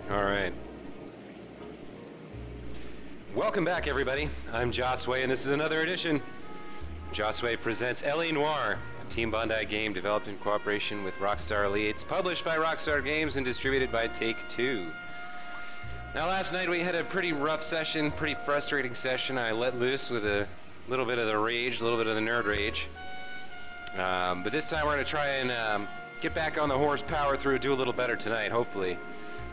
All right. Welcome back, everybody. I'm Josiwe, and this is another edition. Josiwe presents Noir, a Team Bondi game developed in cooperation with Rockstar Leads, published by Rockstar Games and distributed by Take-Two. Now, last night we had a pretty rough session, pretty frustrating session. I let loose with a little bit of the rage, a little bit of the nerd rage. But this time we're going to try and get back on the horsepower through, do a little better tonight, hopefully.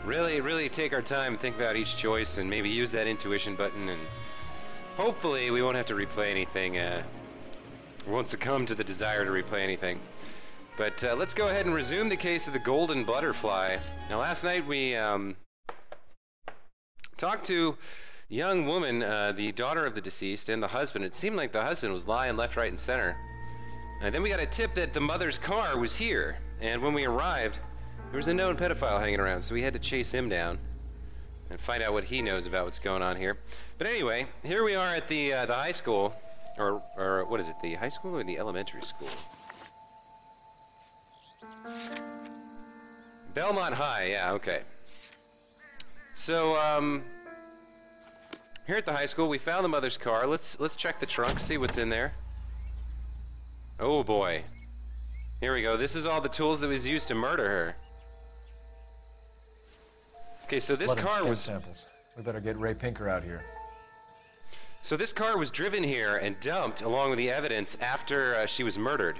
Really take our time, think about each choice, and maybe use that intuition button, and hopefully we won't have to replay anything, won't succumb to the desire to replay anything. But let's go ahead and resume the case of the Golden Butterfly. Now, last night we talked to a young woman, the daughter of the deceased, and the husband. It seemed like the husband was lying left, right, and center. And then we got a tip that the mother's car was here, and when we arrived, there was a known pedophile hanging around, so we had to chase him down and find out what he knows about what's going on here. But anyway, here we are at the high school, or what is it, the high school or the elementary school? Belmont High, yeah, okay. So, here at the high school, we found the mother's car. Let's check the trunk, see what's in there. Oh boy. Here we go. This is all the tools that was used to murder her. Okay, so this car was... samples. We better get Ray Pinker out here. So this car was driven here and dumped along with the evidence after she was murdered.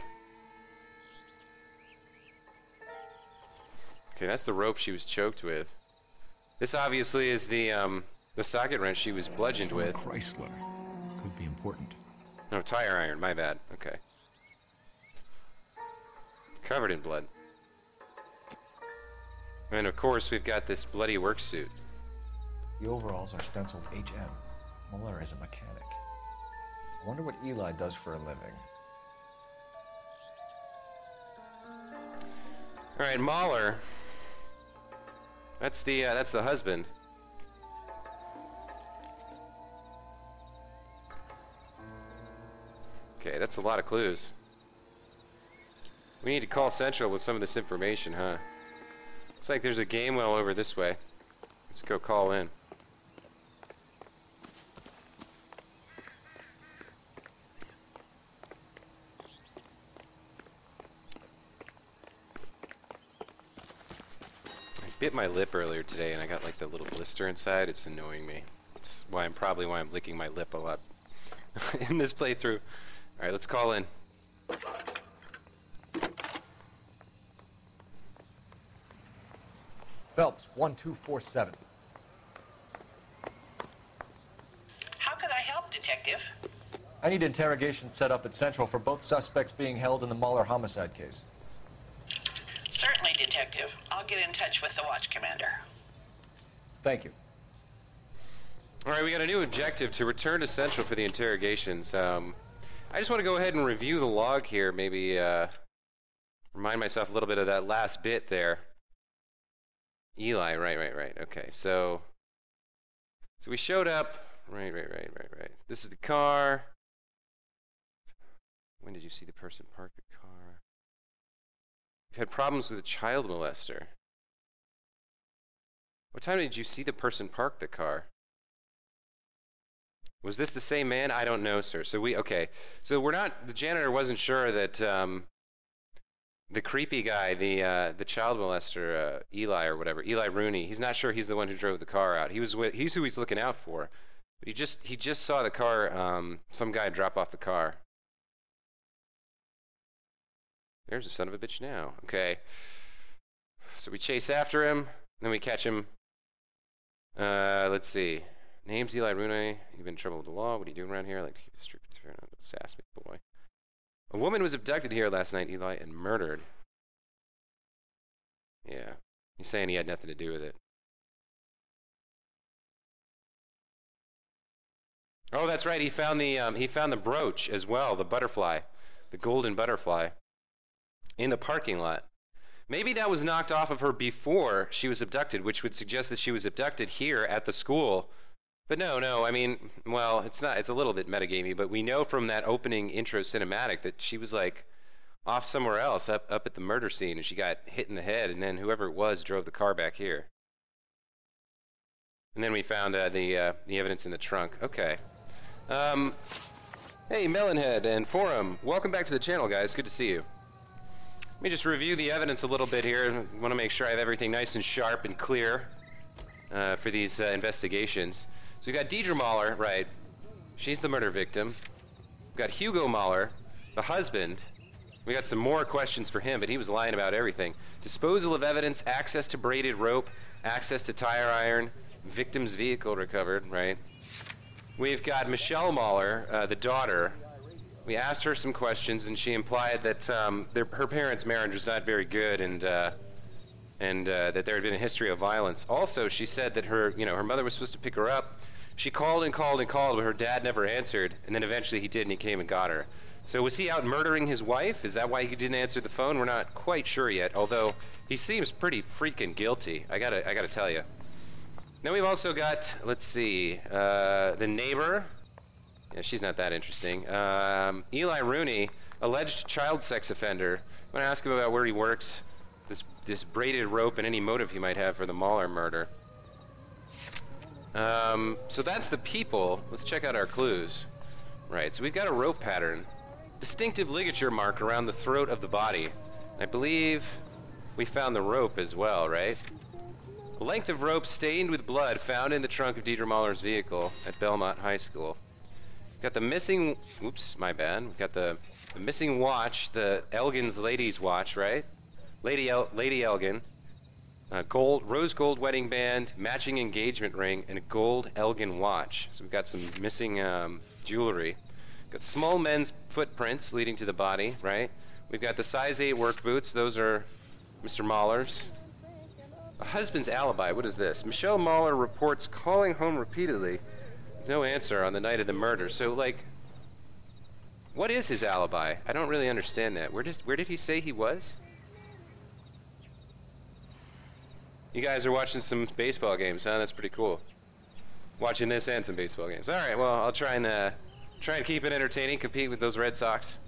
Okay, that's the rope she was choked with. This obviously is the socket wrench she was bludgeoned with. Chrysler. Could be important. No, tire iron, my bad. Okay. Covered in blood. And of course, we've got this bloody work suit. The overalls are stenciled HM. Muller is a mechanic. I wonder what Eli does for a living. All right, Mahler. That's the husband. Okay, that's a lot of clues. We need to call Central with some of this information, huh? Looks like there's a game well over this way. Let's go call in. I bit my lip earlier today and I got like the little blister inside. It's annoying me. It's probably why I'm licking my lip a lot in this playthrough. Alright, let's call in. Phelps, 1247. How can I help, Detective? I need interrogation set up at Central for both suspects being held in the Muller homicide case. Certainly, Detective. I'll get in touch with the watch commander. Thank you. All right, we got a new objective to return to Central for the interrogations. I just want to go ahead and review the log here, maybe remind myself a little bit of that last bit there. Eli, right. Okay, so we showed up. Right. This is the car. When did you see the person park the car? You've had problems with a child molester. What time did you see the person park the car? Was this the same man? I don't know, sir. So we're not, the janitor wasn't sure that the creepy guy, the child molester, Eli or whatever, Eli Rooney, he's not sure he's the one who drove the car out. He's who he's looking out for. But he just saw the car, some guy drop off the car. There's the son of a bitch now. Okay. So we chase after him, then we catch him. Let's see. Name's Eli Rooney. You've been in trouble with the law. What are you doing around here? I like to keep the street fair. Sass me, boy. A woman was abducted here last night, Eli, and murdered. Yeah. He's saying he had nothing to do with it. Oh, that's right. He found the brooch as well, the butterfly, the golden butterfly, in the parking lot. Maybe that was knocked off of her before she was abducted, which would suggest that she was abducted here at the school. But no, I mean, well, it's not, it's a little bit metagamey, but we know from that opening intro cinematic that she was like off somewhere else, up at the murder scene, and she got hit in the head, and then whoever it was drove the car back here. And then we found the evidence in the trunk. Okay. Hey, Melonhead and Forum. Welcome back to the channel, guys. Good to see you. Let me just review the evidence a little bit here. I want to make sure I have everything nice and sharp and clear for these investigations. So we got Deidre Mahler, right? She's the murder victim. We've got Hugo Mahler, the husband. We got some more questions for him, but he was lying about everything. Disposal of evidence, access to braided rope, access to tire iron, victim's vehicle recovered, right? We've got Michelle Mahler, the daughter. We asked her some questions, and she implied that her parents' marriage was not very good, and that there had been a history of violence. Also, she said that her mother was supposed to pick her up. She called and called and called, but her dad never answered, and then eventually he did, and he came and got her. So was he out murdering his wife? Is that why he didn't answer the phone? We're not quite sure yet, although he seems pretty freaking guilty. I gotta tell you. Then we've also got, let's see, the neighbor. Yeah, she's not that interesting. Eli Rooney, alleged child sex offender. I'm gonna ask him about where he works, this braided rope, and any motive he might have for the Mahler murder. So that's the people. Let's check out our clues. Right, so we've got a rope pattern. Distinctive ligature mark around the throat of the body. I believe we found the rope as well, right? A length of rope stained with blood found in the trunk of Deidre Mahler's vehicle at Belmont High School. Got the missing, oops, my bad. We've got the missing watch, the Elgin's ladies' watch, right? Lady Elgin. Rose gold wedding band, matching engagement ring, and a gold Elgin watch. So we've got some missing jewelry. Got small men's footprints leading to the body, right? We've got the size 8 work boots. Those are Mr. Mahler's. A husband's alibi. What is this? Michelle Mahler reports calling home repeatedly. No answer on the night of the murder. So, like, what is his alibi? I don't really understand that. Where did he say he was? You guys are watching some baseball games, huh? That's pretty cool. Watching this and some baseball games. All right, well, I'll try and keep it entertaining, compete with those Red Sox.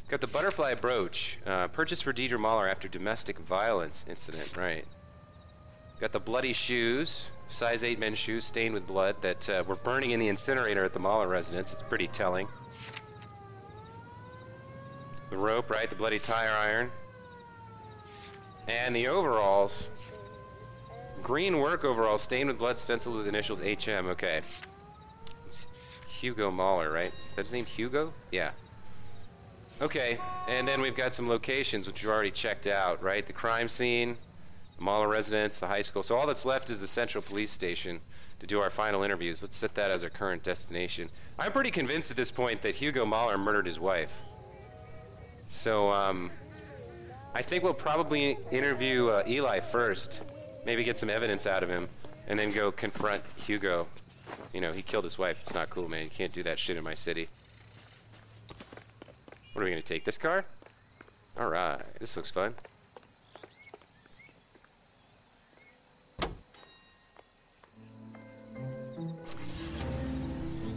Got the butterfly brooch, purchased for Deidre Mahler after domestic violence incident, right? Got the bloody shoes, size 8 men's shoes stained with blood that were burning in the incinerator at the Mahler residence. It's pretty telling. The rope, right? The bloody tire iron. And the overalls. Green work overalls stained with blood, stenciled with initials HM. Okay. It's Hugo Mahler, right? Is that his name, Hugo? Yeah. Okay, and then we've got some locations which we've already checked out, right? The crime scene, the Mahler residence, the high school. So all that's left is the Central Police Station to do our final interviews. Let's set that as our current destination. I'm pretty convinced at this point that Hugo Mahler murdered his wife. So, I think we'll probably interview Eli first, maybe get some evidence out of him, and then go confront Hugo. You know, he killed his wife. It's not cool, man. You can't do that shit in my city. What are we going to take, this car? Alright, this looks fun.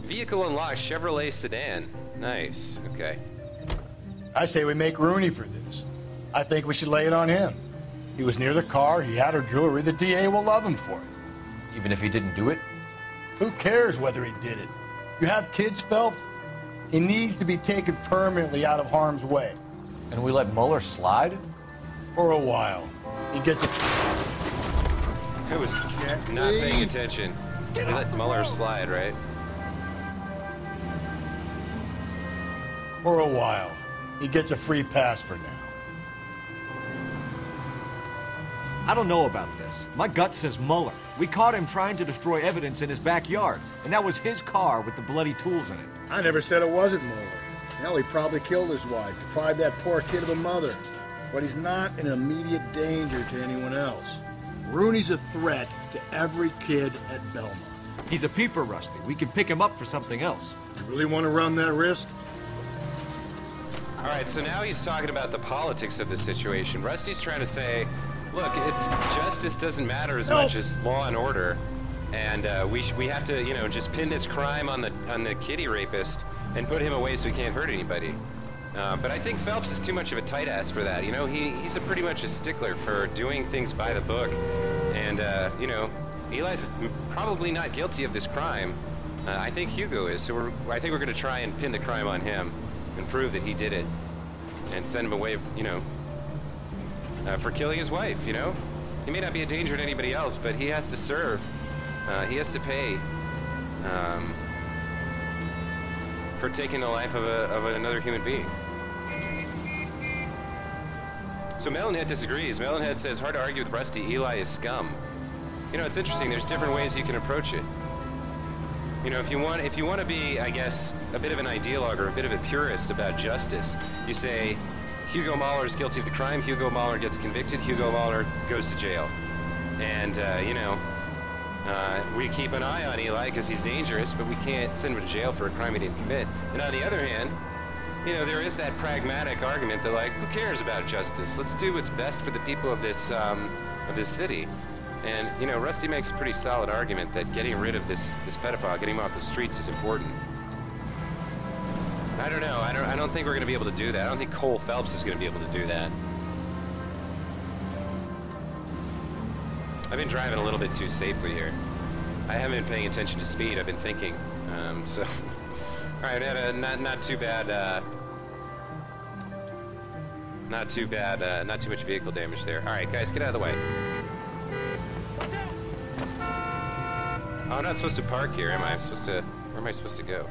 Vehicle unlocked, Chevrolet sedan. Nice, okay. I say we make Rooney for this. I think we should lay it on him. He was near the car, he had her jewelry, the DA will love him for it. Even if he didn't do it? Who cares whether he did it? You have kids, Phelps? He needs to be taken permanently out of harm's way. And we let Mueller slide? For a while. He gets it. I was not paying attention. We let Mueller slide, right? For a while. He gets a free pass for now. I don't know about this. My gut says Mueller. We caught him trying to destroy evidence in his backyard, and that was his car with the bloody tools in it. I never said it wasn't Mueller. Hell, he probably killed his wife, deprived that poor kid of a mother. But he's not an immediate danger to anyone else. Rooney's a threat to every kid at Belmont. He's a peeper, Rusty. We can pick him up for something else. You really want to run that risk? All right, so now he's talking about the politics of the situation. Rusty's trying to say, look, it's justice doesn't matter as much as law and order, and we have to, you know, just pin this crime on the kitty rapist and put him away so he can't hurt anybody. But I think Phelps is too much of a tight ass for that. You know, he's pretty much a stickler for doing things by the book, and you know, Eli's probably not guilty of this crime. I think Hugo is, so I think we're going to try and pin the crime on him and prove that he did it and send him away, you know, for killing his wife, you know? He may not be a danger to anybody else, but he has to serve. He has to pay for taking the life of another human being. So Melonhead disagrees. Melonhead says, hard to argue with Rusty, Eli is scum. You know, it's interesting, there's different ways you can approach it. You know, if you want to be, I guess, a bit of an ideologue or a bit of a purist about justice, you say, Hugo Mahler is guilty of the crime, Hugo Mahler gets convicted, Hugo Mahler goes to jail. And, you know, we keep an eye on Eli because he's dangerous, but we can't send him to jail for a crime he didn't commit. And on the other hand, you know, there is that pragmatic argument that, like, who cares about justice? Let's do what's best for the people of this city. And, you know, Rusty makes a pretty solid argument that getting rid of this pedophile, getting him off the streets is important. I don't know. I don't think we're going to be able to do that. I don't think Cole Phelps is going to be able to do that. I've been driving a little bit too safely here. I haven't been paying attention to speed. I've been thinking. So, all right, not too bad. Not too bad. Not too much vehicle damage there. All right, guys, get out of the way. Oh, I'm not supposed to park here, am I? Where am I supposed to go?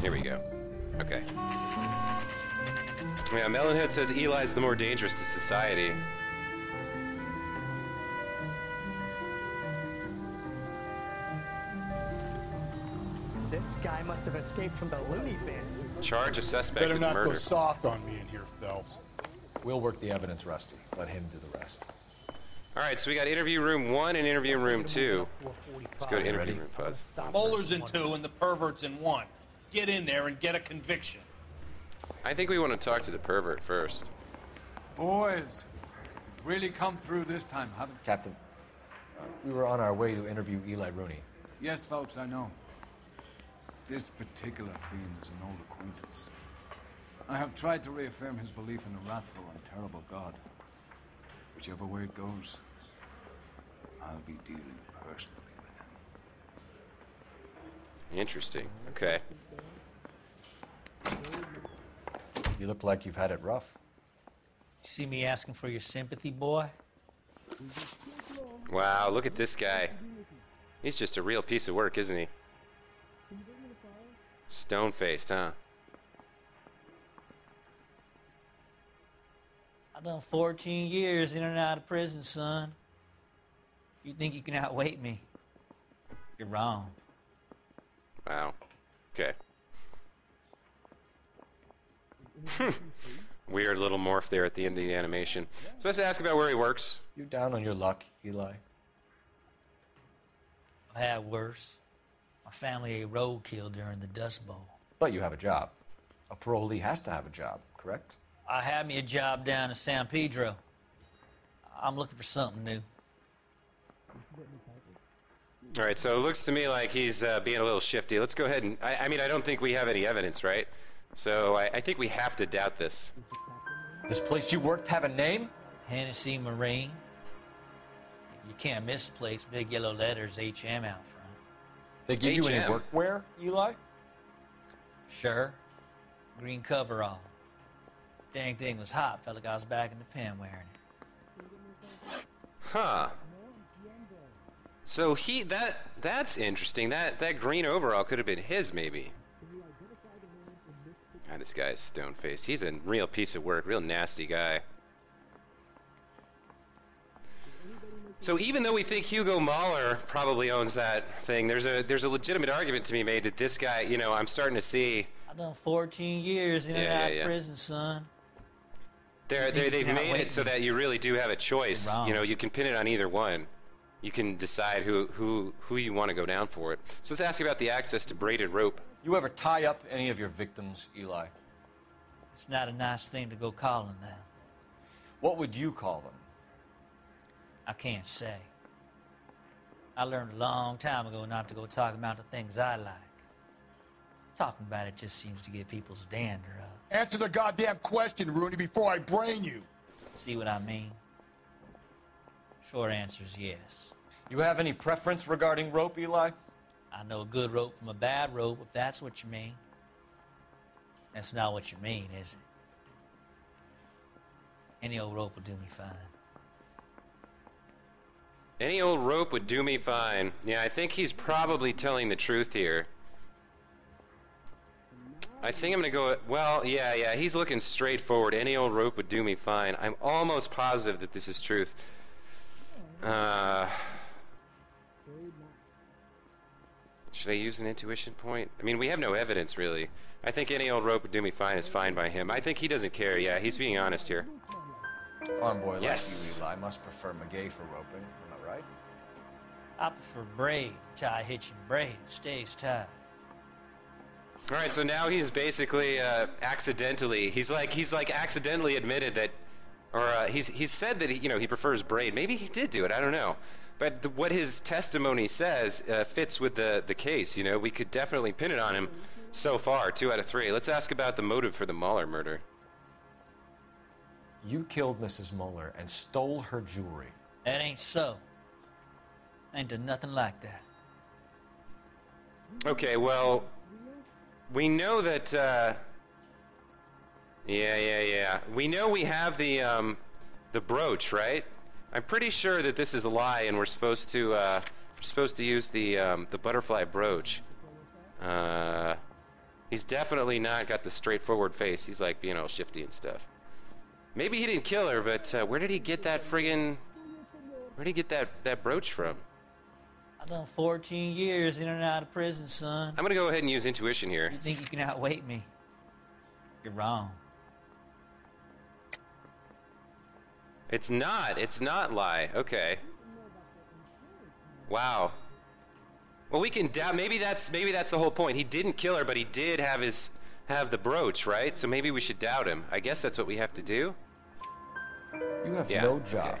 Here we go. Okay. Yeah, Melonhead says Eli's the more dangerous to society. This guy must have escaped from the loony bin. Charge a suspect Better with not murder. go soft on me in here, Phelps. We'll work the evidence, Rusty. Let him do the rest. All right, so we got interview room 1 and interview room 2. Let's go to interview room, Fuzz. Moeller's in 2 and the pervert's in 1. Get in there and get a conviction. I think we want to talk to the pervert first. Boys, you've really come through this time, haven't you? Captain, we were on our way to interview Eli Rooney. Yes, Phelps, I know. This particular fiend is an old acquaintance. I have tried to reaffirm his belief in a wrathful and terrible God. Whichever way it goes, I'll be dealing personally with him. Interesting. Okay. You look like you've had it rough. You see me asking for your sympathy, boy? Wow, look at this guy. He's just a real piece of work, isn't he? Stone-faced, huh? I done 14 years in and out of prison, son. You think you can outweight me? You're wrong. Wow. Okay. Weird little morph there at the end of the animation. So let's ask about where he works. You down on your luck, Eli? I had worse. My family ate roadkill during the Dust Bowl. But you have a job. A parolee has to have a job, correct? I had me a job down in San Pedro. I'm looking for something new. All right, so it looks to me like he's being a little shifty. Let's go ahead and... I mean, I don't think we have any evidence, right? So I think we have to doubt this. This place you worked have a name? Hennessy Marine. You can't miss the place. Big yellow letters, HM out front. They give you any HM? workwear, Eli? Sure. Green coverall. Dang thing was hot. Felt like I was back in the pen wearing it. Huh. So that's interesting. That green overall could have been his, maybe. God, this guy's stone-faced. He's a real piece of work, real nasty guy. So even though we think Hugo Mahler probably owns that thing, there's a legitimate argument to be made that this guy, you know, I'm starting to see. I done 14 years in and out of prison, son. They've made it so that you really do have a choice. You know, you can pin it on either one. You can decide who you want to go down for it. So let's ask you about the access to braided rope. You ever tie up any of your victims, Eli? It's not a nice thing to go calling them. What would you call them? I can't say. I learned a long time ago not to go talking about the things I like. Talking about it just seems to get people's dander up. Answer the goddamn question, Rooney, before I brain you. See what I mean? Short answer is yes. You have any preference regarding rope, Eli? I know a good rope from a bad rope, if that's what you mean. That's not what you mean, is it? Any old rope will do me fine. Any old rope would do me fine. Yeah, I think he's probably telling the truth here. I think I'm gonna go, well, yeah, he's looking straight forward. Any old rope would do me fine. I'm almost positive that this is truth. Should I use an intuition point? I mean, we have no evidence, really. I think any old rope would do me fine is fine by him. I think he doesn't care. Yeah, he's being honest here. Farm boy Yes. like you, Eli, must prefer McGay for roping. Am I right? I prefer braid. Tie hitching braid. It stays tied. All right, so now he's basically accidentally. He's like accidentally admitted that, or he's said that he prefers braid. Maybe he did do it. I don't know. But what his testimony says fits with the case. We could definitely pin it on him so far. 2 out of 3. Let's ask about the motive for the Muller murder. You killed Mrs. Muller and stole her jewelry. That ain't so. I ain't done nothing like that. Okay, well, we know that. Yeah. We know we have the brooch, right? I'm pretty sure that this is a lie, and we're supposed to use the butterfly brooch. He's definitely not got the straightforward face. He's like being all shifty and stuff. Maybe he didn't kill her, but where did he get that friggin'? Where did he get that brooch from? I've done 14 years in and out of prison, son. I'm gonna go ahead and use intuition here. You think you can outweight me? You're wrong. It's not lie. Okay. Wow. Well, we can doubt. Maybe that's the whole point. He didn't kill her, but he did have the brooch, right? So maybe we should doubt him. I guess that's what we have to do. You have no job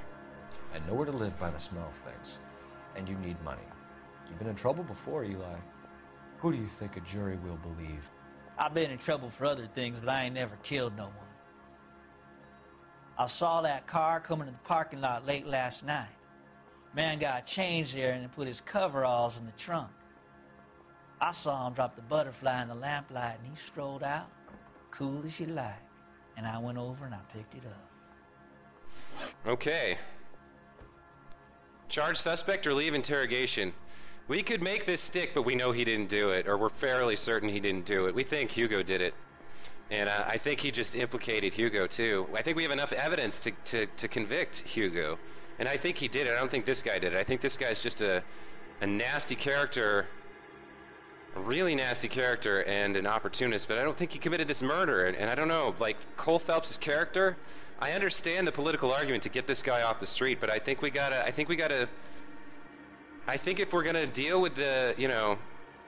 and nowhere to live by the smell of things, and you need money. You've been in trouble before, Eli. Who do you think a jury will believe? I've been in trouble for other things, but I ain't never killed no one. I saw that car coming to the parking lot late last night. Man got changed there and put his coveralls in the trunk. I saw him drop the butterfly in the lamplight, and he strolled out, cool as you like. And I went over and I picked it up. Okay. Charge suspect or leave interrogation? We could make this stick, but we know he didn't do it, or we're fairly certain he didn't do it. We think Hugo did it. And I think he just implicated Hugo, too. I think we have enough evidence to convict Hugo. And I think he did it. I don't think this guy did it. I think this guy's just a nasty character, a really nasty character, and an opportunist. But I don't think he committed this murder. And I don't know, like Cole Phelps' character, I understand the political argument to get this guy off the street, but I think if we're gonna deal with the,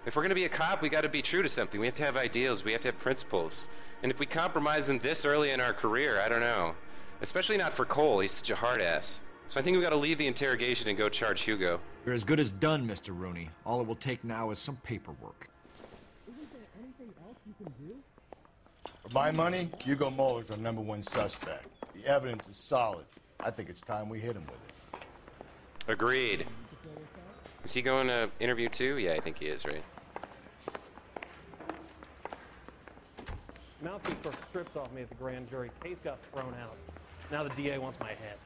if we're gonna be a cop, we gotta be true to something. We have to have ideals. We have to have principles. And if we compromise them this early in our career, I don't know. Especially not for Cole. He's such a hard ass. So I think we gotta leave the interrogation and go charge Hugo. You're as good as done, Mr. Rooney. All it will take now is some paperwork. Isn't there anything else you can do? For my money, Hugo Muller's our #1 suspect. The evidence is solid. I think it's time we hit him with it. Agreed. Is he going to interview too? Yeah, I think he is, right? Mouthpiece were stripped off me at the grand jury. Case got thrown out. Now the DA wants my head.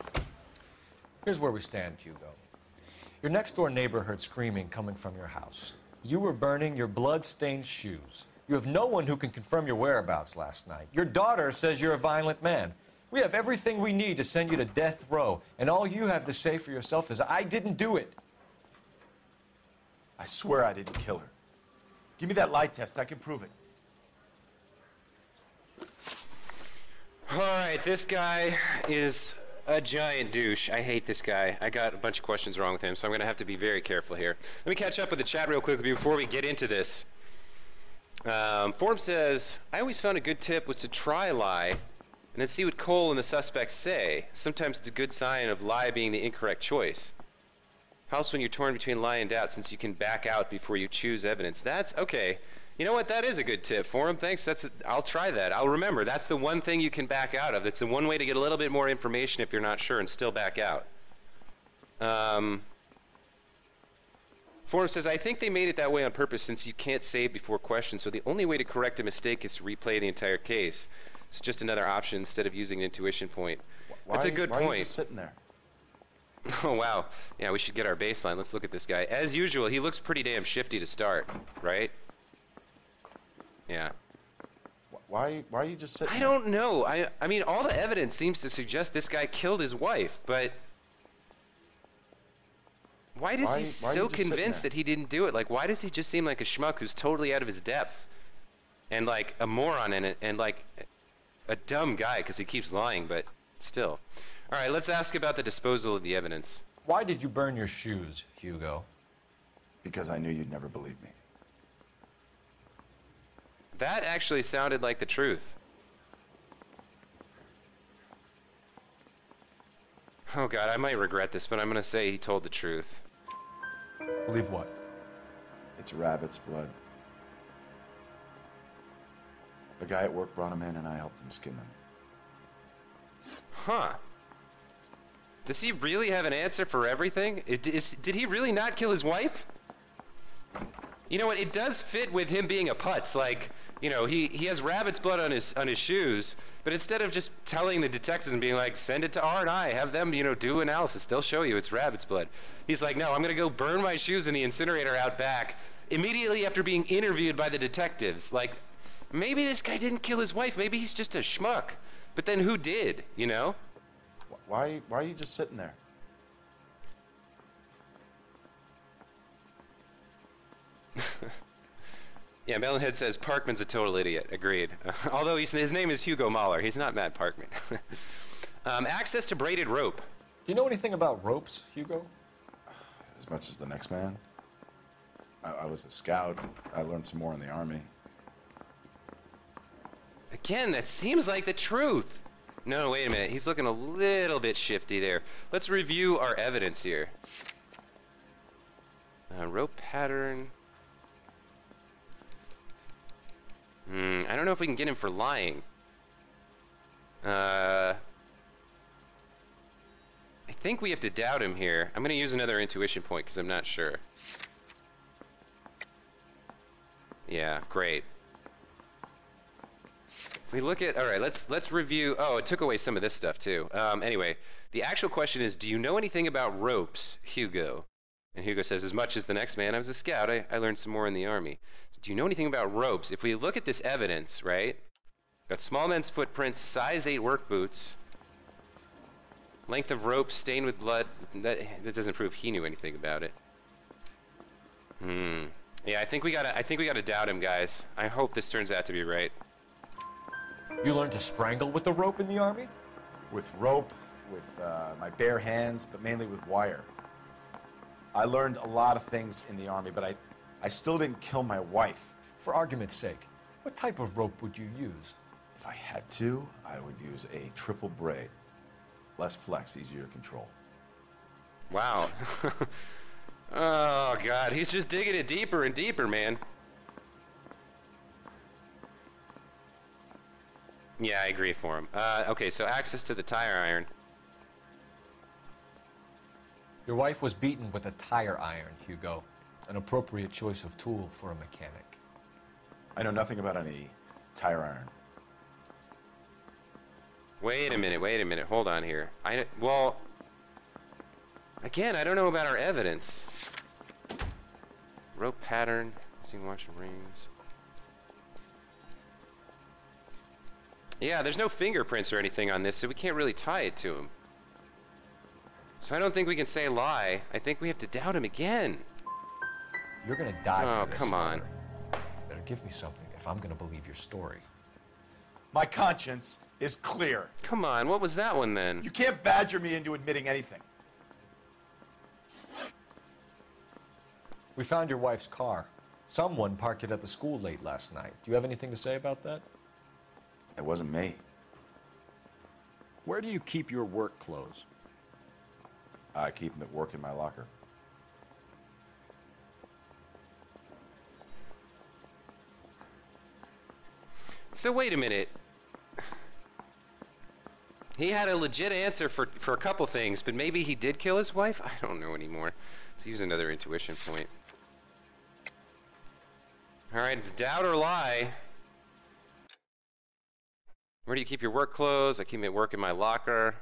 Here's where we stand, Hugo. Your next-door neighbor heard screaming coming from your house. You were burning your blood-stained shoes. You have no one who can confirm your whereabouts last night. Your daughter says you're a violent man. We have everything we need to send you to death row, and all you have to say for yourself is, I didn't do it. I swear I didn't kill her. Give me that lie test. I can prove it. All right, this guy is a giant douche. I hate this guy. I got a bunch of questions wrong with him, so I'm going to have to be very careful here. Let me catch up with the chat real quickly before we get into this. Form says, I always found a good tip was to try lie and then see what Cole and the suspects say. Sometimes it's a good sign of lie being the incorrect choice. Helps when you're torn between lie and doubt, since you can back out before you choose evidence. That's okay. You know what? That is a good tip for him. Thanks. I'll try that. I'll remember. That's the one thing you can back out of. That's the one way to get a little bit more information if you're not sure and still back out. Forum says, I think they made it that way on purpose since you can't save before questions, so the only way to correct a mistake is to replay the entire case. It's just another option instead of using an intuition point. That's a good point. Why are you just sitting there? Oh, wow. Yeah, we should get our baseline. Let's look at this guy. As usual, he looks pretty damn shifty to start, right? Yeah. Why are you just sitting there? I don't know. I mean, all the evidence seems to suggest this guy killed his wife, but why does he so convinced that he didn't do it? Like, why does he just seem like a schmuck who's totally out of his depth and like a moron in it and like a dumb guy because he keeps lying, but still. All right, let's ask about the disposal of the evidence. Why did you burn your shoes, Hugo? Because I knew you'd never believe me. That actually sounded like the truth. Oh God, I might regret this, but I'm gonna say he told the truth. Believe what? It's rabbit's blood. The guy at work brought him in and I helped him skin them. Huh. Does he really have an answer for everything? Did he really not kill his wife? You know what? It does fit with him being a putz. Like, you know, he has rabbit's blood on his shoes, but instead of just telling the detectives and being like, send it to R&I, have them, you know, do analysis, they'll show you it's rabbit's blood. He's like, no, I'm gonna go burn my shoes in the incinerator out back immediately after being interviewed by the detectives. Like, maybe this guy didn't kill his wife. Maybe he's just a schmuck. But then who did? You know? Why are you just sitting there? Yeah, Melonhead says Parkman's a total idiot. Agreed. Although his name is Hugo Mahler. He's not Matt Parkman. Access to braided rope. Do you know anything about ropes, Hugo? As much as the next man. I was a scout. I learned some more in the Army. Again, that seems like the truth. No, wait a minute. He's looking a little bit shifty there. Let's review our evidence here. Rope pattern. I don't know if we can get him for lying. I think we have to doubt him here. I'm going to use another intuition point because I'm not sure. Yeah, great. If we look at, all right, let's review. Oh, it took away some of this stuff too. Anyway, the actual question is, do you know anything about ropes, Hugo? And Hugo says, as much as the next man, I was a scout. I learned some more in the Army. So do you know anything about ropes? If we look at this evidence, right? Got small men's footprints, size 8 work boots, length of rope stained with blood. That doesn't prove he knew anything about it. Yeah, I think we gotta doubt him, guys. I hope this turns out to be right. You learned to strangle with the rope in the Army? With rope, with my bare hands, but mainly with wire. I learned a lot of things in the Army, but I still didn't kill my wife. For argument's sake, what type of rope would you use? If I had to, I would use a triple braid. Less flex, easier to control. Wow. Oh, God. He's just digging it deeper and deeper, man. Yeah, I agree for him. Okay, so access to the tire iron. Your wife was beaten with a tire iron, Hugo. An appropriate choice of tool for a mechanic. I know nothing about any tire iron. Wait a minute. Hold on here. Well, again, I don't know about our evidence. Rope pattern, missing watch and rings. Yeah, there's no fingerprints or anything on this, so we can't really tie it to him. So I don't think we can say lie. I think we have to doubt him again. You're gonna die for this. Oh, come on. Better give me something if I'm gonna believe your story. My conscience is clear. Come on, what was that one then? You can't badger me into admitting anything. We found your wife's car. Someone parked it at the school late last night. Do you have anything to say about that? It wasn't me. Where do you keep your work clothes? I keep them at work in my locker. So wait a minute. He had a legit answer for a couple things, but maybe he did kill his wife? I don't know anymore. Let's use another intuition point. Alright, it's doubt or lie. Where do you keep your work clothes? I keep my work in my locker.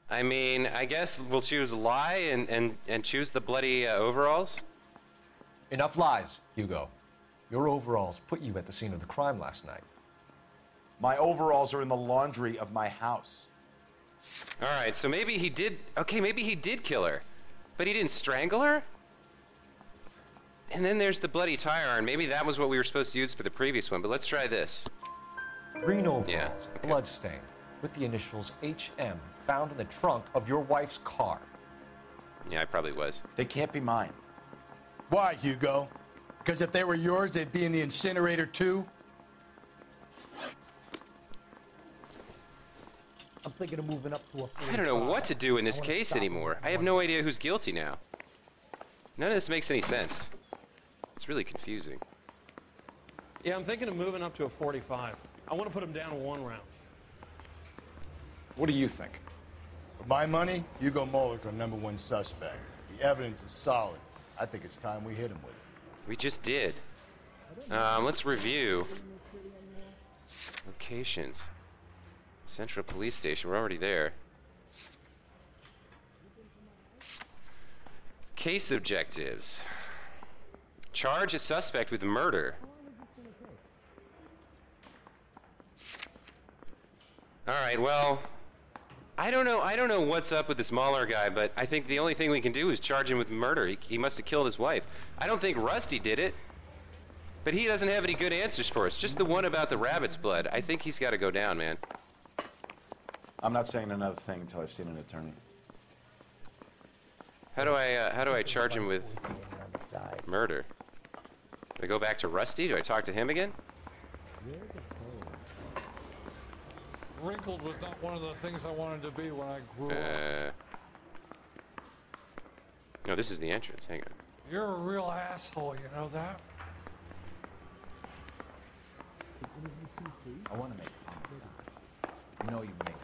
I mean, I guess we'll choose lie and choose the bloody overalls. Enough lies, Hugo. Your overalls put you at the scene of the crime last night. My overalls are in the laundry of my house. Alright, so maybe he did... Okay, maybe he did kill her. But he didn't strangle her? And then there's the bloody tire iron. Maybe that was what we were supposed to use for the previous one, but let's try this. Green overalls, okay. Bloodstained, with the initials HM, found in the trunk of your wife's car. Yeah, I probably was. They can't be mine. Why, Hugo? Because if they were yours, they'd be in the incinerator too? I'm thinking of moving up to a 45. I don't know what to do in this case anymore. I have no idea who's guilty now. None of this makes any sense. It's really confusing. Yeah, I'm thinking of moving up to a 45. I want to put him down 1 round. What do you think? For my money, Hugo Muller's our #1 suspect. The evidence is solid. I think it's time we hit him with it. We just did. Let's review. Locations. Central Police Station, we're already there. Case objectives. Charge a suspect with murder. Alright, well, I don't know what's up with this Mahler guy, but I think the only thing we can do is charge him with murder. He must have killed his wife. I don't think Rusty did it, but he doesn't have any good answers for us. Just the one about the rabbit's blood. I think he's got to go down, man. I'm not saying another thing until I've seen an attorney. How do I charge him with murder? Do I go back to Rusty? Do I talk to him again? Wrinkled was not one of the things I wanted to be when I grew up. No, this is the entrance. Hang on. You're a real asshole, you know that? I want to make comments. You know you make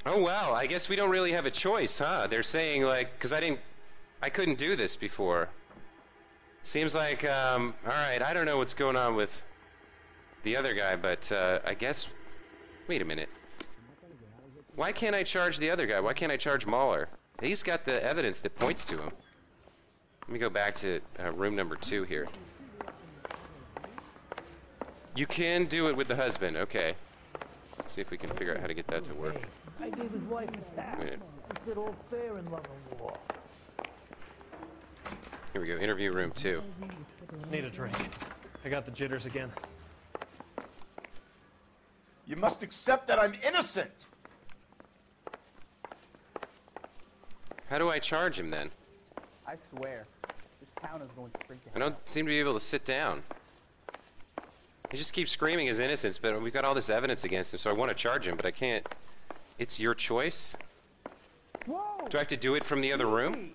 Oh well, I guess we don't really have a choice, huh? They're saying like, because I couldn't do this before. Seems like, alright, I don't know what's going on with the other guy, but I guess, wait a minute. Why can't I charge the other guy? Why can't I charge Mahler? He's got the evidence that points to him. Let me go back to room number 2 here. You can do it with the husband, okay. Let's see if we can figure out how to get that to work. I gave his wife a tap. He said all fair in love and war. Here we go, interview room 2. Need a drink. I got the jitters again. You must accept that I'm innocent! How do I charge him then? I swear, this town is going to freak out. I don't seem to be able to sit down. He just keeps screaming his innocence, but we've got all this evidence against him, so I want to charge him, but I can't. It's your choice? Whoa. Do I have to do it from the other room?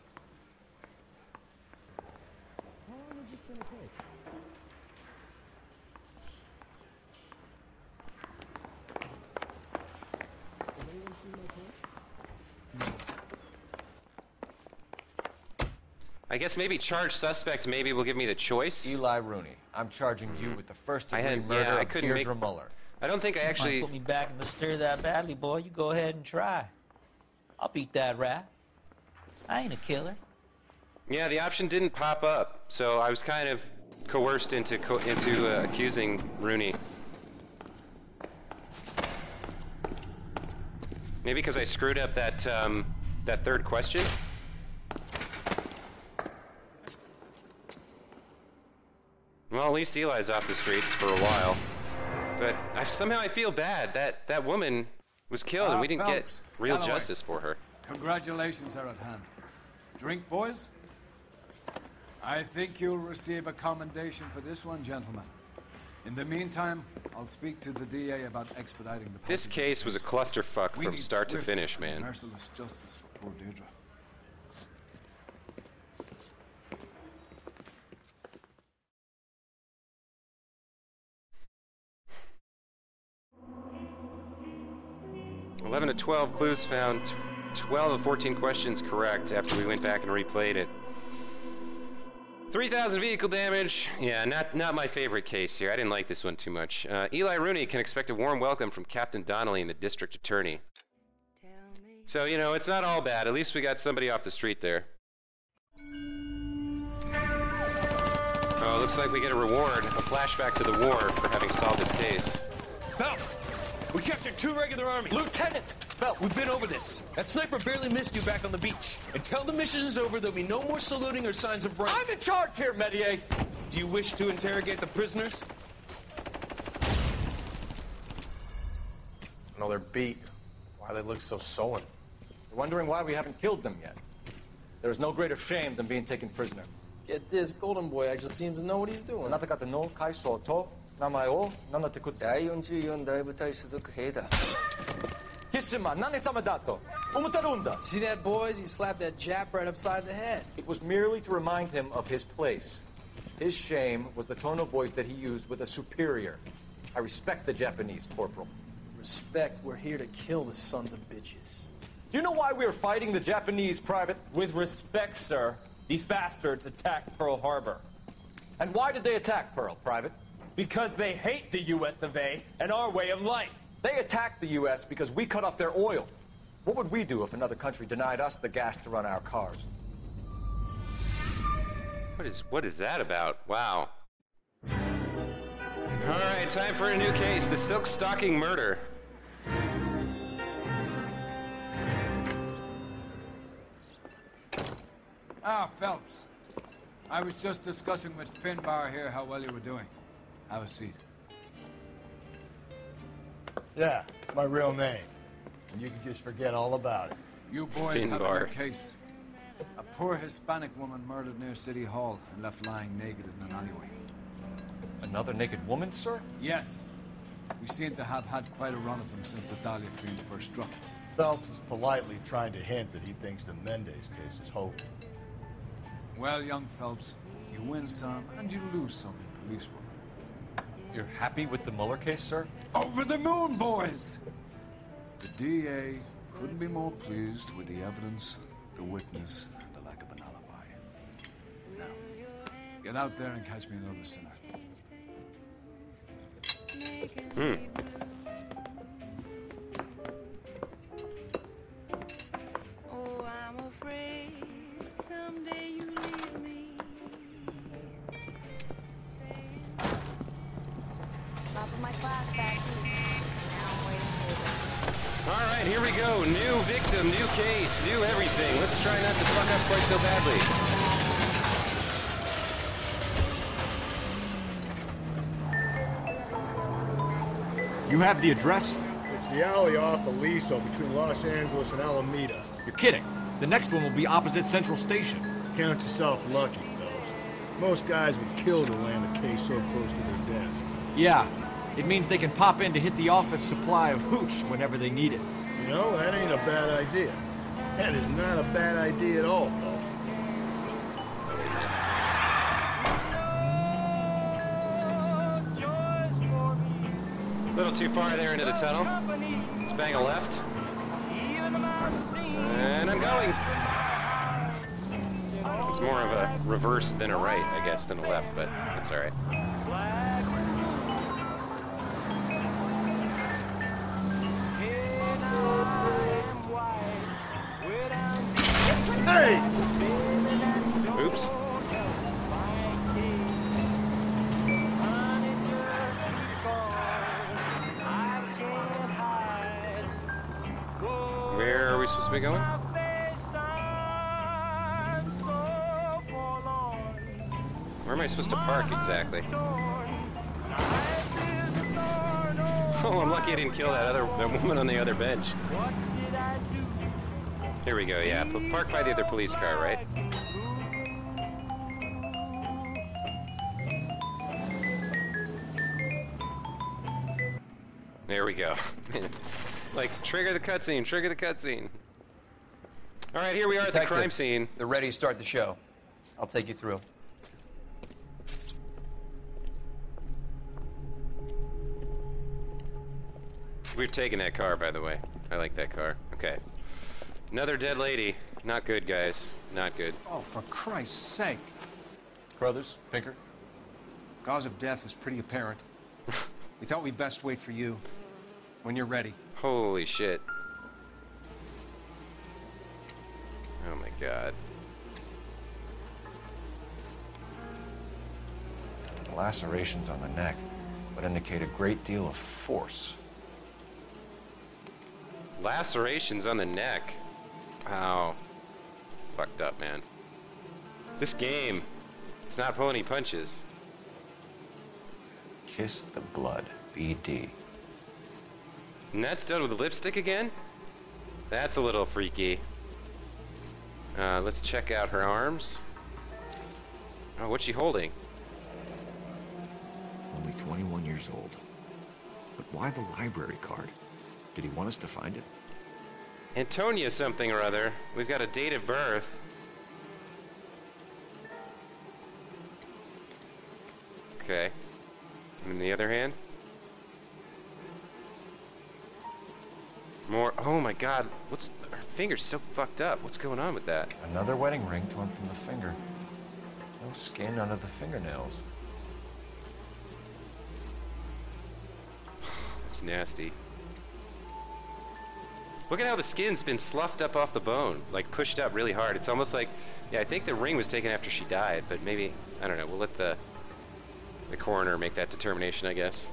I guess maybe charge suspect maybe will give me the choice. Eli Rooney, I'm charging you with the first-degree murder I of couldn't Deirdre Muller. I don't think I actually... Put me back in the stir that badly, boy. You go ahead and try. I'll beat that rap. I ain't a killer. Yeah, the option didn't pop up, so I was kind of coerced into accusing Rooney. Maybe because I screwed up that that third question. Well, at least Eli's off the streets for a while. But somehow I feel bad. That woman was killed and we didn't get real justice for her. Congratulations are at hand. Drink, boys? I think you'll receive a commendation for this one, gentlemen. In the meantime, I'll speak to the DA about expediting the... This case was a clusterfuck from start to finish, man. Merciless justice for poor Deirdre. 11 to 12 clues found. 12 of 14 questions correct after we went back and replayed it. 3,000 vehicle damage. Yeah, not my favorite case here. I didn't like this one too much. Eli Rooney can expect a warm welcome from Captain Donnelly and the district attorney. So, you know, it's not all bad. At least we got somebody off the street there. Oh, it looks like we get a reward, a flashback to the war for having solved this case. Phelps! We captured 2 regular army. Lieutenant! Phelps, we've been over this. That sniper barely missed you back on the beach. Until the mission is over, there'll be no more saluting or signs of rank. I'm in charge here, Medier! Do you wish to interrogate the prisoners? No, they're beat. Why they look so sullen? They're wondering why we haven't killed them yet. There is no greater shame than being taken prisoner. Get this, Golden Boy actually seems to know what he's doing. See that, boys? He slapped that Jap right upside the head. It was merely to remind him of his place. His shame was the tone of voice that he used with a superior. I respect the Japanese, Corporal. Respect, we're here to kill the sons of bitches. Do you know why we are fighting the Japanese, Private? With respect, sir, these bastards attacked Pearl Harbor. And why did they attack Pearl, Private? Because they hate the US of A and our way of life. They attacked the U.S. because we cut off their oil. What would we do if another country denied us the gas to run our cars? What is that about? Wow. All right, time for a new case, the Silk Stocking murder. Ah, Phelps. I was just discussing with Finbar here how well you were doing. Have a seat. Yeah, my real name. And you can just forget all about it. You boys have a case. A poor Hispanic woman murdered near City Hall and left lying naked in an alleyway. Another naked woman, sir? Yes. We seem to have had quite a run of them since the Dahlia fiend first struck. Phelps is politely trying to hint that he thinks the Mendez case is hopeless. Well, young Phelps, you win some and you lose some in police work. You're happy with the Mueller case, sir? Over the moon, boys! The DA couldn't be more pleased with the evidence, the witness, and the lack of an alibi. Now, get out there and catch me another sinner. Oh, I'm afraid someday you leave me. Top of my class back All right, here we go. New victim, new case, new everything. Let's try not to fuck up quite so badly. You have the address? It's the alley off Aliso between Los Angeles and Alameda. You're kidding. The next one will be opposite Central Station. Count yourself lucky, fellas. Most guys would kill to land a case so close to their desk. Yeah. It means they can pop in to hit the office supply of hooch whenever they need it. You know, that ain't a bad idea. That is not a bad idea at all, folks. A little too far there into the tunnel. Let's bang a left. And I'm going. It's more of a reverse than a right, I guess, than a left, but it's all right. Hey! Oops. Where are we supposed to be going? Where am I supposed to park exactly? Oh, I'm lucky I didn't kill that woman on the other bench. Here we go, yeah. Park by the other police car, right? There we go. Like, trigger the cutscene, trigger the cutscene. All right, here we are at the crime scene. They're ready to start the show. I'll take you through. We've taken that car, by the way. I like that car. Okay. Another dead lady. Not good, guys. Not good. Oh, for Christ's sake. Brothers, Pinker? Cause of death is pretty apparent. We thought we'd best wait for you. When you're ready. Holy shit. Oh my god. The lacerations on the neck would indicate a great deal of force. Lacerations on the neck. Wow. It's fucked up, man. This game, it's not pulling any punches. Kiss the blood, BD. And that's done with lipstick again? That's a little freaky. Let's check out her arms. Oh, what's she holding? Only 21 years old. But why the library card? Did he want us to find it? Antonia something or other. We've got a date of birth. Okay. And in the other hand? More. Oh my god. What's. Her finger's so fucked up. What's going on with that? Another wedding ring torn from the finger. No skin under the fingernails. That's nasty. Look at how the skin's been sloughed up off the bone, like pushed up really hard. It's almost like, yeah, I think the ring was taken after she died, but maybe, I don't know, we'll let the coroner make that determination, I guess.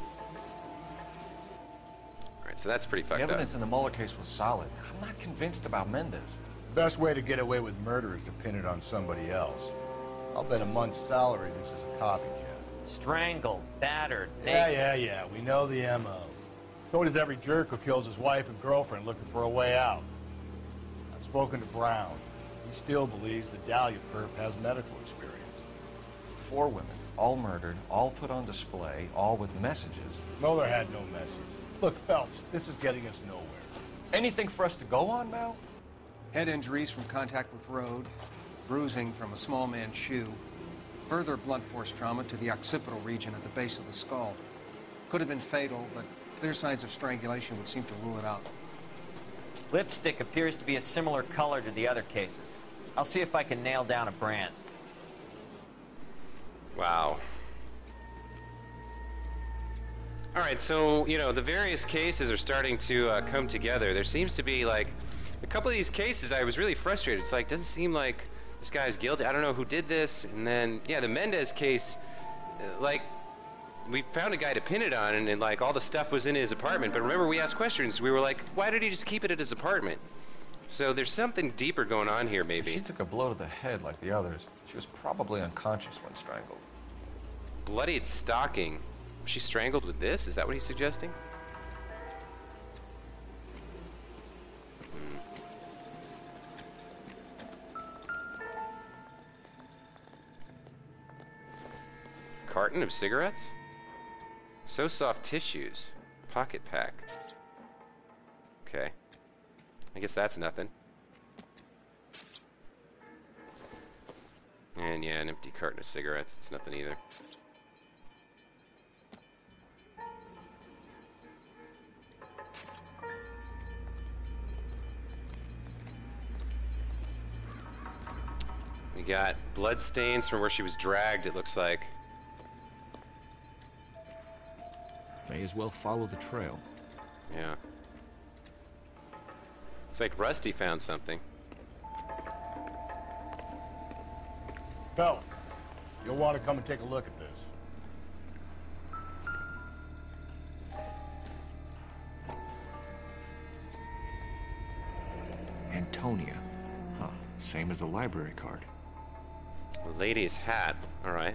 Alright, so that's pretty fucked The up. evidence in the Mueller case was solid. I'm not convinced about Mendez. The best way to get away with murder is to pin it on somebody else. I'll bet a month's salary this is a copycat. Strangled, battered, Yeah, we know the M.O. So does every jerk who kills his wife and girlfriend looking for a way out. I've spoken to Brown. He still believes the Dahlia perp has medical experience. 4 women, all murdered, all put on display, all with messages. Mueller had no message. Look, Phelps, this is getting us nowhere. Anything for us to go on, Mal? Head injuries from contact with road, bruising from a small man's shoe, further blunt force trauma to the occipital region at the base of the skull. Could have been fatal, but clear signs of strangulation would seem to rule it out. Lipstick appears to be a similar color to the other cases. I'll see if I can nail down a brand. Wow. Alright, so, you know, the various cases are starting to come together. There seems to be, like, a couple of these cases I was really frustrated. It's like, doesn't seem like this guy's guilty. I don't know who did this. And then, yeah, the Mendez case, like, we found a guy to pin it on, and like, all the stuff was in his apartment. But remember, we asked questions. We were like, why did he just keep it at his apartment? So there's something deeper going on here, maybe. If she took a blow to the head like the others, she was probably unconscious when strangled. Bloodied stocking. Was she strangled with this? Is that what he's suggesting? Carton of cigarettes? So soft tissues. Pocket pack. Okay. I guess that's nothing. And yeah, an empty carton of cigarettes. It's nothing either. We got blood stains from where she was dragged, it looks like. May as well follow the trail. Yeah. Looks like Rusty found something. Fellas, you'll want to come and take a look at this. Antonia. Huh. Same as the library card. Lady's hat. All right.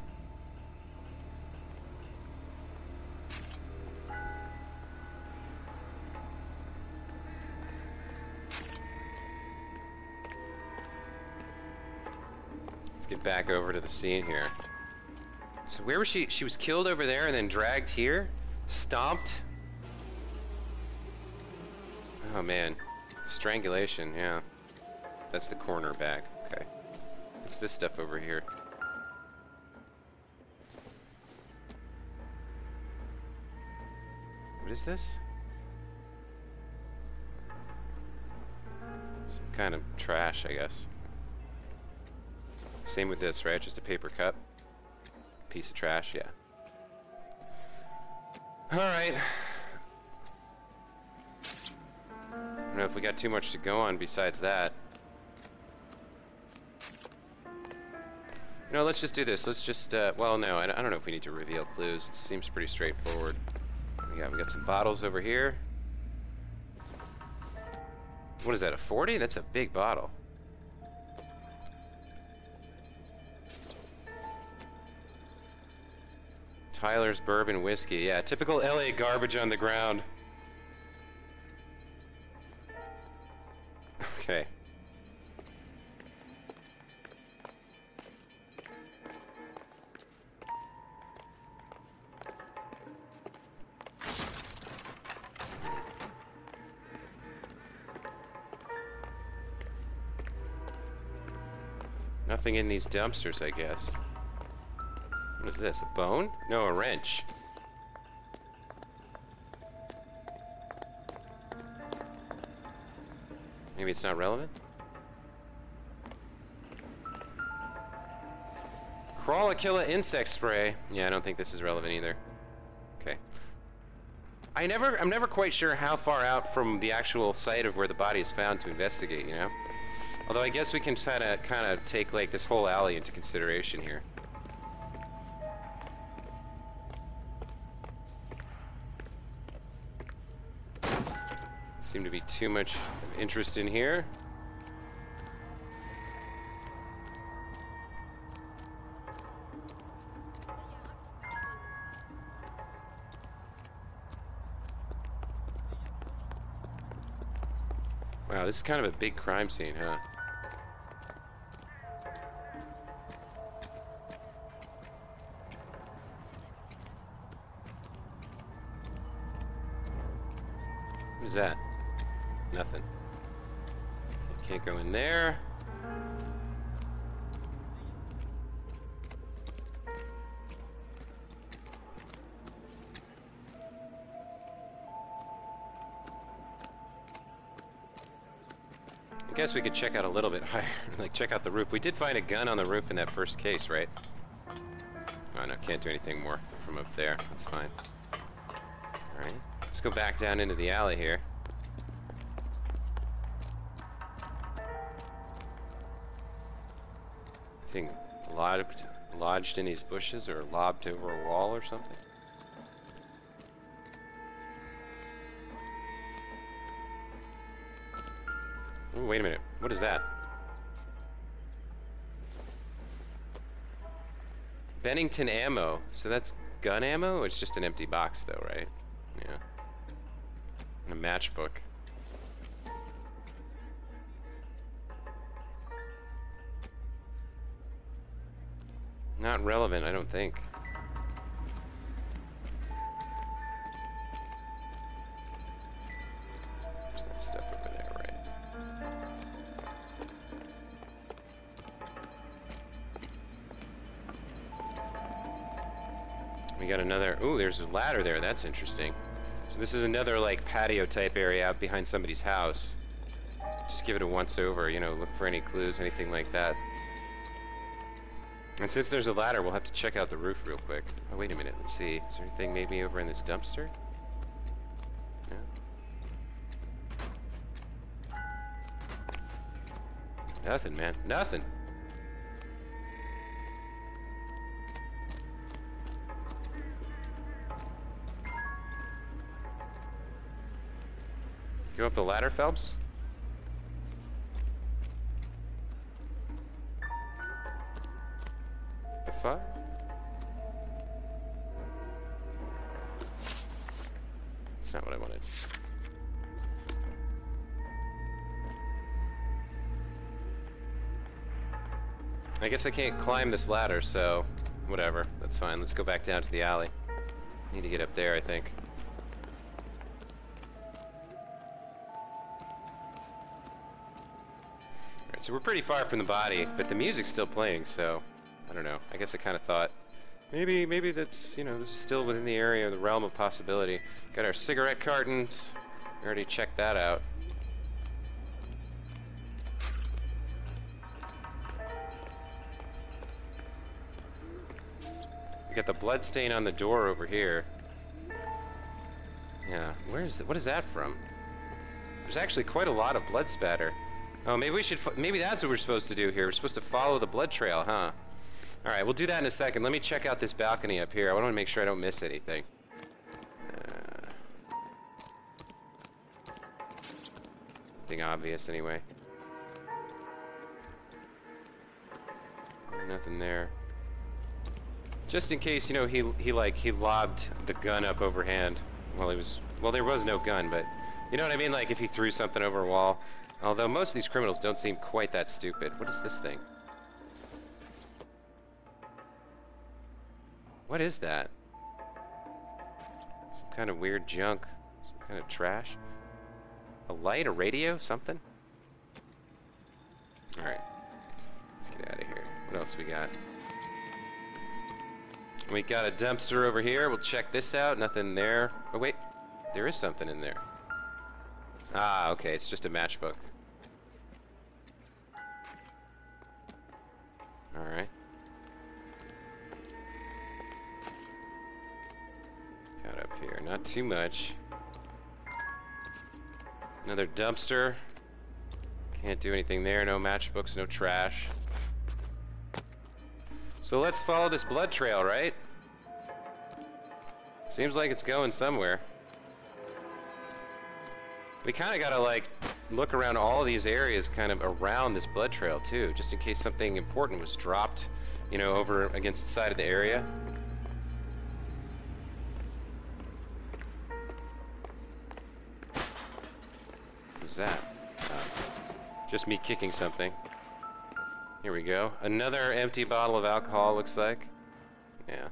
Let's get back over to the scene here. So where was she? She was killed over there and then dragged here? Stomped? Oh man. Strangulation, yeah. That's the corner back. Okay. What's this stuff over here? What is this? kind of trash, I guess. Same with this, right? Just a paper cup. Piece of trash, yeah. Alright. I don't know if we got too much to go on besides that. No, let's just do this. Let's just, well, no, I don't know if we need to reveal clues. It seems pretty straightforward. We got some bottles over here. What is that, a 40? That's a big bottle. Tyler's Bourbon Whiskey. Yeah, typical LA garbage on the ground. Okay. Nothing in these dumpsters, I guess. What is this, a bone? No, a wrench. Maybe it's not relevant? Crawlakilla insect spray. Yeah, I don't think this is relevant either. Okay. I'm never quite sure how far out from the actual site of where the body is found to investigate, you know? Although I guess we can kind of take like this whole alley into consideration here. Seem to be too much interest in here. Wow, this is kind of a big crime scene, huh? What is that? Nothing. Can't go in there. I guess we could check out a little bit higher, like check out the roof. We did find a gun on the roof in that first case, right? Oh no, can't do anything more from up there. That's fine. Alright, let's go back down into the alley here. Thing lodged in these bushes or lobbed over a wall or something. Ooh, wait a minute. What is that? Bennington ammo. So that's gun ammo? It's just an empty box though, right? Yeah. And a matchbook. Not relevant, I don't think. There's that stuff over there, right? We got another... Ooh, there's a ladder there. That's interesting. So this is another, like, patio type area out behind somebody's house. Just give it a once over, you know, look for any clues, anything like that. And since there's a ladder, we'll have to check out the roof real quick. Oh, wait a minute. Let's see. Is there anything maybe over in this dumpster? No? Nothing, man. Nothing. Go up the ladder, Phelps? The fuck? That's not what I wanted. I guess I can't climb this ladder, so whatever. That's fine. Let's go back down to the alley. Need to get up there, I think. Alright, so we're pretty far from the body, but the music's still playing, so I don't know. I guess I kind of thought maybe that's, you know, this is still within the area of the realm of possibility. Got our cigarette cartons. We already checked that out. Got the blood stain on the door over here. Yeah, what is that from? There's actually quite a lot of blood spatter. Oh, maybe that's what we're supposed to do here. We're supposed to follow the blood trail, huh? All right, we'll do that in a second. Let me check out this balcony up here. I want to make sure I don't miss anything. Nothing obvious, anyway. Nothing there. Just in case, you know, he lobbed the gun up overhand while he was. Well, there was no gun, but you know what I mean. Like if he threw something over a wall. Although most of these criminals don't seem quite that stupid. What is this thing? What is that? Some kind of weird junk. Some kind of trash. A light, a radio, something? Alright. Let's get out of here. What else we got? We got a dumpster over here. We'll check this out. Nothing there. Oh, wait. There is something in there. Ah, okay. It's just a matchbook. Alright. Got up here. Not too much. Another dumpster. Can't do anything there. No matchbooks, no trash. So let's follow this blood trail, right? Seems like it's going somewhere. We kind of gotta like look around all of these areas kind of around this blood trail too, just in case something important was dropped, you know, over against the side of the area. What's that? Just me kicking something. Here we go. Another empty bottle of alcohol, looks like. Yeah.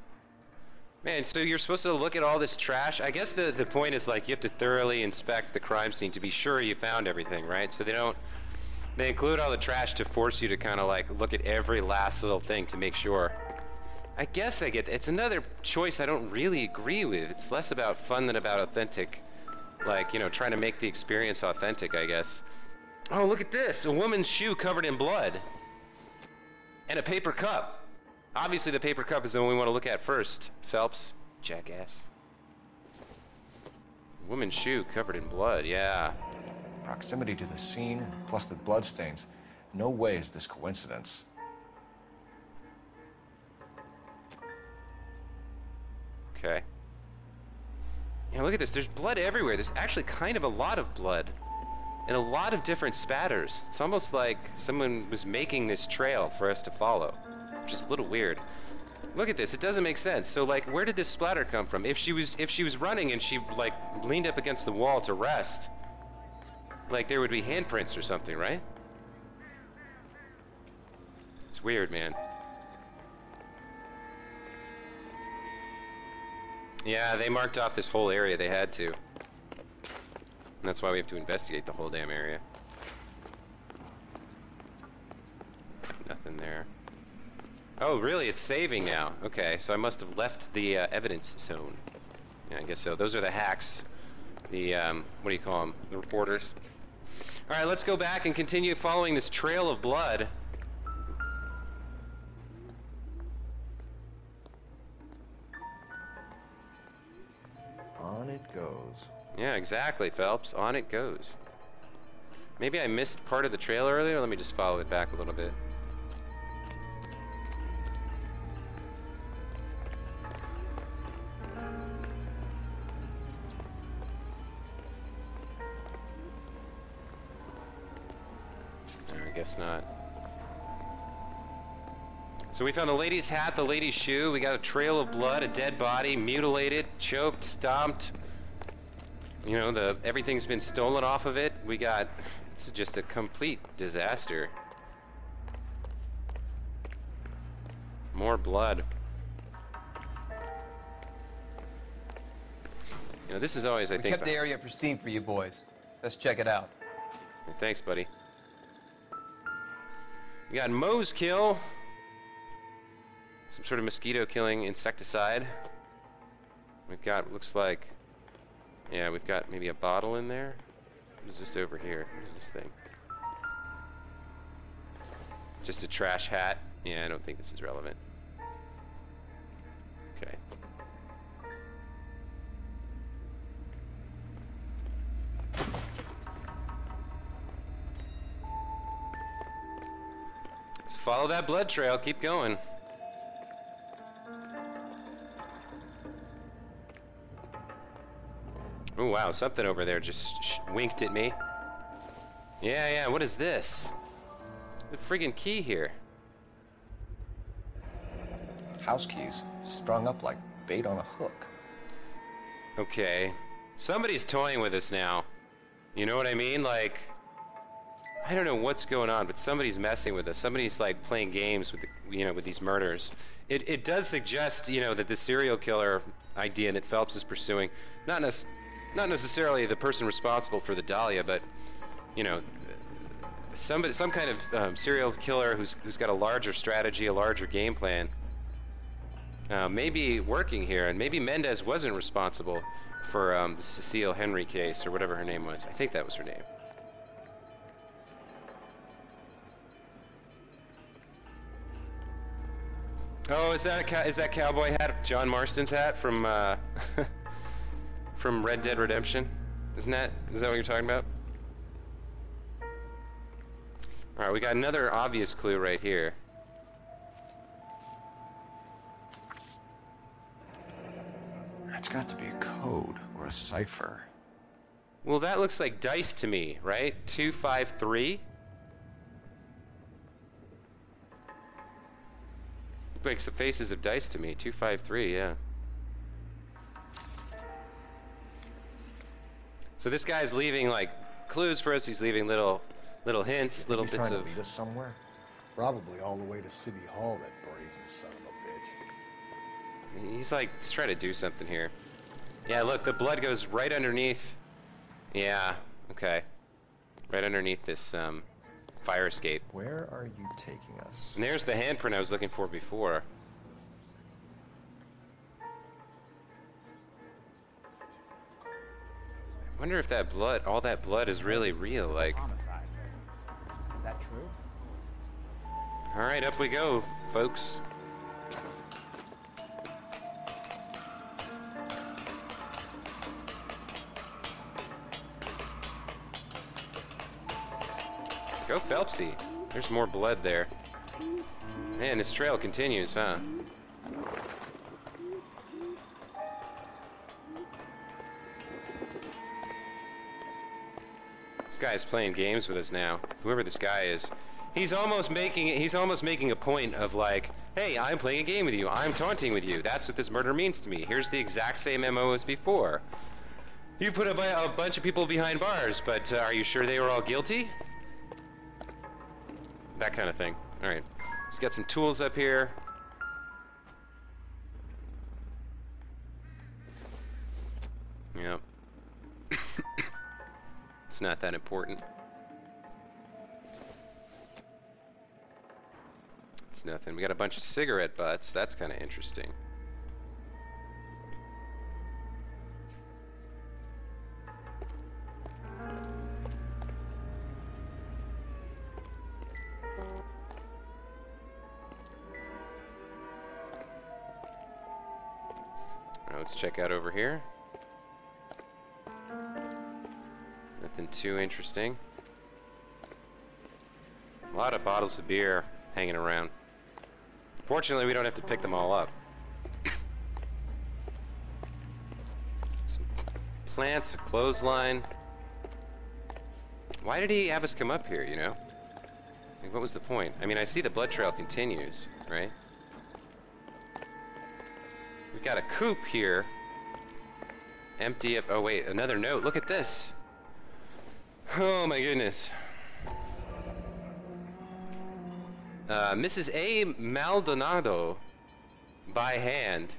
Man, so you're supposed to look at all this trash? I guess the point is like you have to thoroughly inspect the crime scene to be sure you found everything, right? So they include all the trash to force you to kind of like look at every last little thing to make sure. I guess I get it's another choice I don't really agree with. It's less about fun than about authentic. Like, you know, trying to make the experience authentic, I guess. Oh, look at this. A woman's shoe covered in blood. And a paper cup. Obviously, the paper cup is the one we want to look at first. Phelps, jackass. Woman's shoe covered in blood, yeah. Proximity to the scene, plus the bloodstains. No way is this coincidence. Okay. Yeah, look at this. There's blood everywhere. There's actually kind of a lot of blood. And a lot of different spatters. It's almost like someone was making this trail for us to follow. Which is a little weird. Look at this, it doesn't make sense. So like, where did this splatter come from? If she was running and she like leaned up against the wall to rest, like there would be handprints or something, right? It's weird, man. Yeah, they marked off this whole area. They had to. And that's why we have to investigate the whole damn area. Nothing there. Oh, really? It's saving now. Okay, so I must have left the evidence zone. Yeah, I guess so. Those are the hacks. The, what do you call them? The reporters. All right, let's go back and continue following this trail of blood. On it goes. Yeah, exactly, Phelps. On it goes. Maybe I missed part of the trail earlier. Let me just follow it back a little bit. I guess not. So we found the lady's hat, the lady's shoe. We got a trail of blood, a dead body, mutilated, choked, stomped. You know, everything's been stolen off of it. This is just a complete disaster. More blood. You know, this is always, I think... We kept the area pristine for you boys. Let's check it out. Thanks, buddy. We got Moe's kill. Some sort of mosquito killing insecticide. We've got, looks like, yeah, we've got maybe a bottle in there. What is this over here? What is this thing? Just a trash hat? Yeah, I don't think this is relevant. follow that blood trail. Keep going. Oh, wow. Something over there just winked at me. Yeah, what is this? The friggin' key here. House keys, strung up like bait on a hook. Okay. Somebody's toying with us now. You know what I mean? Like, I don't know what's going on, but somebody's messing with us. Somebody's like playing games with the, with these murders. It does suggest, that the serial killer idea that Phelps is pursuing, not necessarily the person responsible for the Dahlia, but some kind of serial killer who's got a larger strategy, a larger game plan, maybe working here, and maybe Mendez wasn't responsible for the Cecile Henry case or whatever her name was. I think that was her name. Oh, is that cowboy hat John Marston's hat from from Red Dead Redemption? Is that what you're talking about? All right, we got another obvious clue right here. That's got to be a code or a cipher. Well, that looks like dice to me, right? 253. Like the faces of dice to me. 253, yeah. So this guy's leaving like clues for us. He's leaving little hints, little bits of. Lead us somewhere. Probably all the way to City Hall. That brazen son of a bitch. He's trying to do something here. Yeah, look, the blood goes right underneath. Yeah, okay. Right underneath this fire escape. Where are you taking us? And there's the handprint I was looking for before. I wonder if that blood, all that blood is really real, like. Homicide. Is that true? All right, up we go, folks. Go Phelpsy. There's more blood there. Man, this trail continues, huh? This guy's playing games with us now. Whoever this guy is. He's almost making a point of like, hey, I'm playing a game with you. I'm taunting with you. That's what this murder means to me. Here's the exact same MO as before. You put a bunch of people behind bars, but are you sure they were all guilty? That kind of thing. All right. He's got some tools up here. Yep. It's not that important. It's nothing. We got a bunch of cigarette butts. That's kind of interesting. Let's check out over here. Nothing too interesting. A lot of bottles of beer hanging around. Fortunately, we don't have to pick them all up. Some plants, a clothesline. Why did he have us come up here, you know? Like, what was the point? I mean, I see the blood trail continues, right? We've got a coupe here. Empty of, oh wait, another note. Look at this. Oh my goodness. Mrs. A. Maldonado, by hand.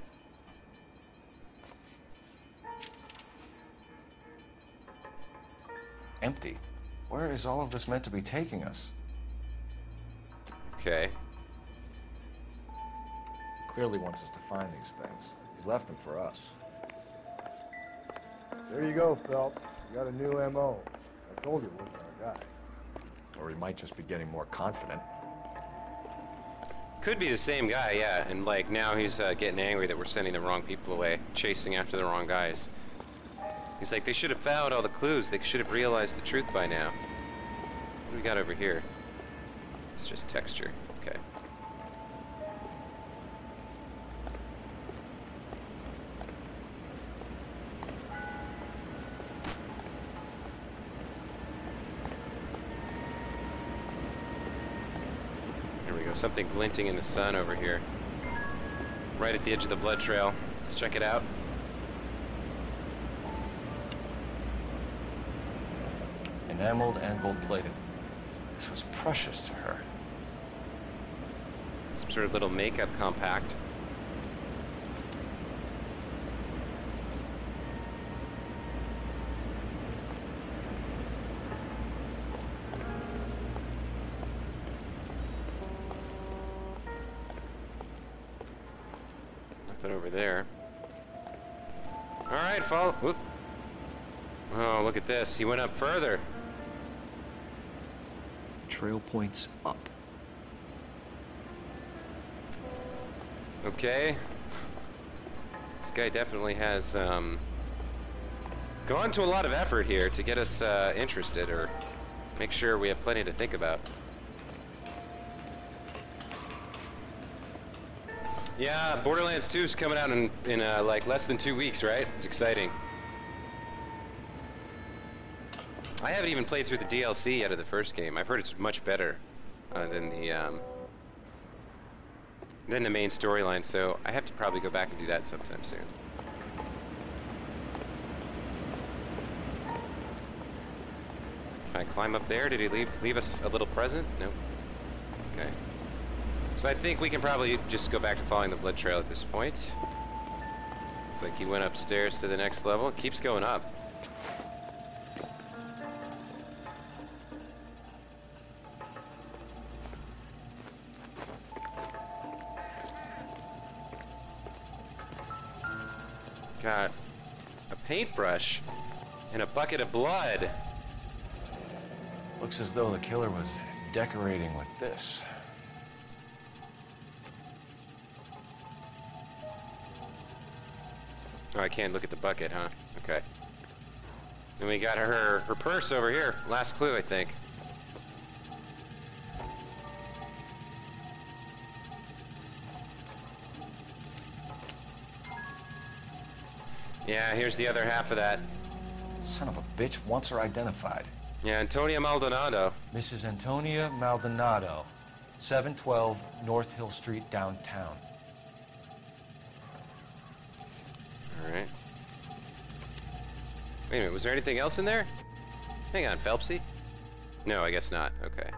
Empty. Where is all of this meant to be taking us? Okay. Clearly wants us to find these things. He's left them for us. There you go, Phelps. You got a new M.O. I told you it wasn't our guy. Or he might just be getting more confident. Could be the same guy, yeah, and like now he's getting angry that we're sending the wrong people away, chasing after the wrong guys. He's like, they should have found all the clues. They should have realized the truth by now. What do we got over here? It's just texture. Okay. something glinting in the sun over here. Right at the edge of the blood trail. Let's check it out. Enameled and gold-plated. This was precious to her. Some sort of little makeup compact. Nothing over there. All right, follow. Whoop. Oh, look at this. He went up further. Trail points up. Okay. This guy definitely has gone to a lot of effort here to get us interested, or make sure we have plenty to think about. Yeah, Borderlands 2 is coming out in like less than 2 weeks, right? It's exciting. I haven't even played through the DLC yet of the first game. I've heard it's much better than the main storyline, so I have to probably go back and do that sometime soon. Can I climb up there? Did he leave us a little present? Nope. Okay. So I think we can probably just go back to following the blood trail at this point. Looks like he went upstairs to the next level. It keeps going up. Got a paintbrush and a bucket of blood. Looks as though the killer was decorating with this. Oh, I can't look at the bucket, huh? Okay. Then we got her purse over here. Last clue, I think. Yeah, here's the other half of that. Son of a bitch wants her identified. Yeah, Antonia Maldonado. Mrs. Antonia Maldonado, 712 North Hill Street, downtown. All right. Wait a minute, was there anything else in there? Hang on, Phelpsy? No, I guess not. Okay.